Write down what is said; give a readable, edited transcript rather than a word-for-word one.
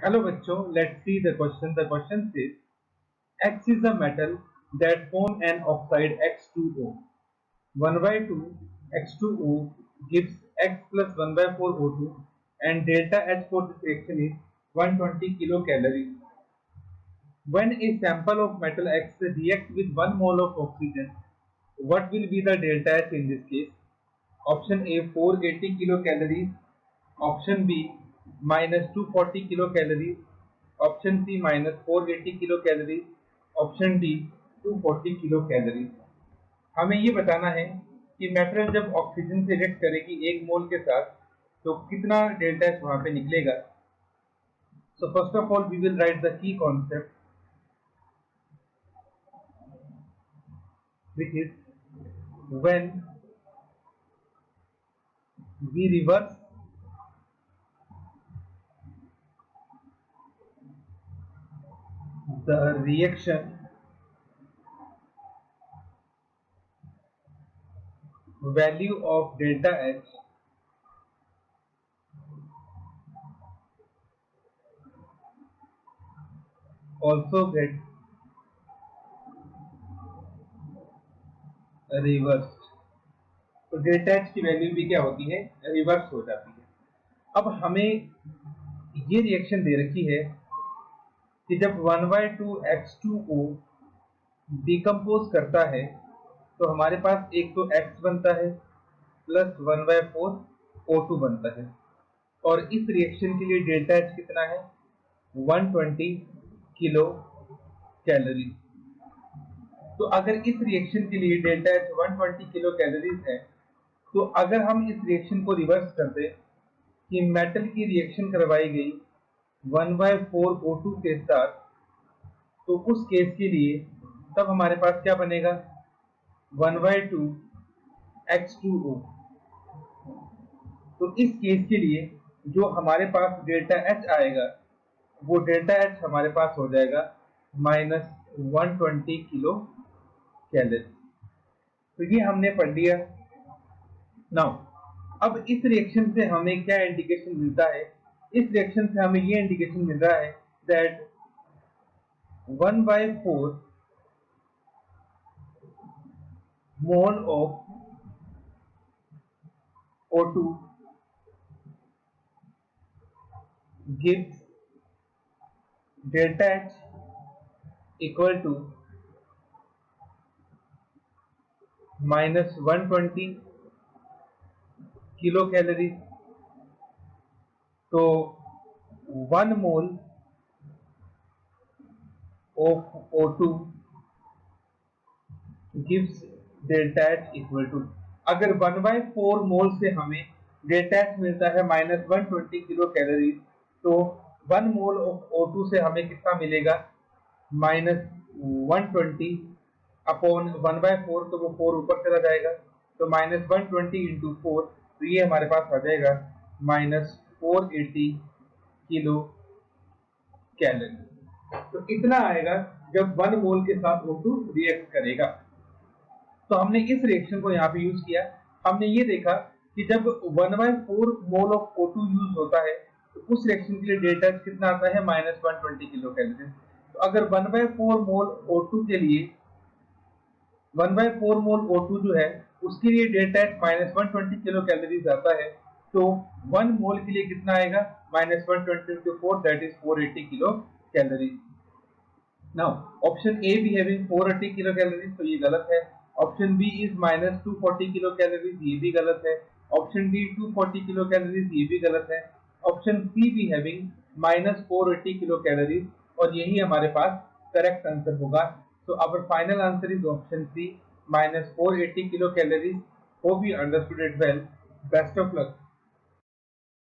Hello बच्चों, let's see the question. The question says X is a metal that form an oxide X2O. 1 by 2 X2O gives X plus 1 by 4 O2 and delta H for this reaction is 120 kilocalories. When a sample of metal X reacts with 1 mole of oxygen, what will be the delta H in this case? Option A 480 kilocalories, option B minus 240 kilocalories, option C minus 480 kilocalories, option D 240 kilo calorie. हमें ये बताना है कि material जब oxygen से react करेगी एक मोल के साथ तो कितना डेल्टा एच वहां पे निकलेगा। So first of all we will write the key concept which is when we reverse the reaction value of delta H also get reversed। तो डेल्टा एच की वैल्यू भी क्या होती है, रिवर्स हो जाती है। अब हमें ये रिएक्शन दे रखी है कि जब 1/2 X2O डिकम्पोज करता है तो हमारे पास एक तो X बनता है प्लस 1/4 O2 बनता है और इस रिएक्शन के लिए डेल्टा H कितना है 120 किलो कैलोरी। तो अगर इस रिएक्शन के लिए डेल्टा H 120 किलो कैलोरीज है तो अगर हम इस रिएक्शन को रिवर्स कर दें कि मेटल की रिएक्शन करवाई गई 1/4 O2 के साथ, तो उस केस के लिए तब हमारे पास क्या बनेगा 1/2 X2O। तो इस केस के लिए जो हमारे पास डेल्टा H आएगा वो डेल्टा H हमारे पास हो जाएगा माइनस 120 किलो कैलोरी। तो ये हमने पढ़ लिया। नाउ अब इस रिएक्शन से हमें क्या इंडिकेशन मिलता है, इस रिएक्शन से हमें ये इंडिकेशन मिल रहा है that 1/4 mole of O2 gives delta H equal to minus 120 kilo calorie. तो 1 mole of O2 gives delta H equal to, अगर 1/4 मोल से हमें डेल्टा H मिलता है माइनस 120 किलो कैलोरी तो 1 मोल ऑफ O2 से हमें कितना मिलेगा माइनस 120 अपॉन 1/4, तो वो 4 ऊपर चला जाएगा तो माइनस 120 इंटू 4, तो ये हमारे पास आ जाएगा माइनस 480 किलो कैलोरी। तो इतना आएगा जब 1 मोल के साथ O2 रिएक्ट करेगा। तो हमने इस रिएक्शन को यहाँ पे यूज किया। हमने ये देखा कि जब 1/4 मोल ऑफ O2 यूज होता है तो उस रिएक्शन के लिए डेल्टा H कितना आता है माइनस 120 किलो कैलोरी। तो अगर 1/4 मोल O2 के लिए 1/4 मोल O2 जो है उसके लिए delta H minus 120 kilo calories आता है, तो 1 मोल के लिए कितना आएगा minus 120 into 4 that is 480 kilo calorie. Now option A भी हैविंग 480 किलो कैलोरीज, तो ये गलत है। Option B is minus 240 kilo calories, ये भी गलत है। ऑप्शन डी 240 किलो कैलोरीज, ये भी गलत है। ऑप्शन सी भी हैविंग माइनस 480 किलो कैलोरीज और यही हमारे पास करेक्ट आंसर होगा। So our final answer is option C minus 480 kilocalories. Hope you understood it well. Best of luck.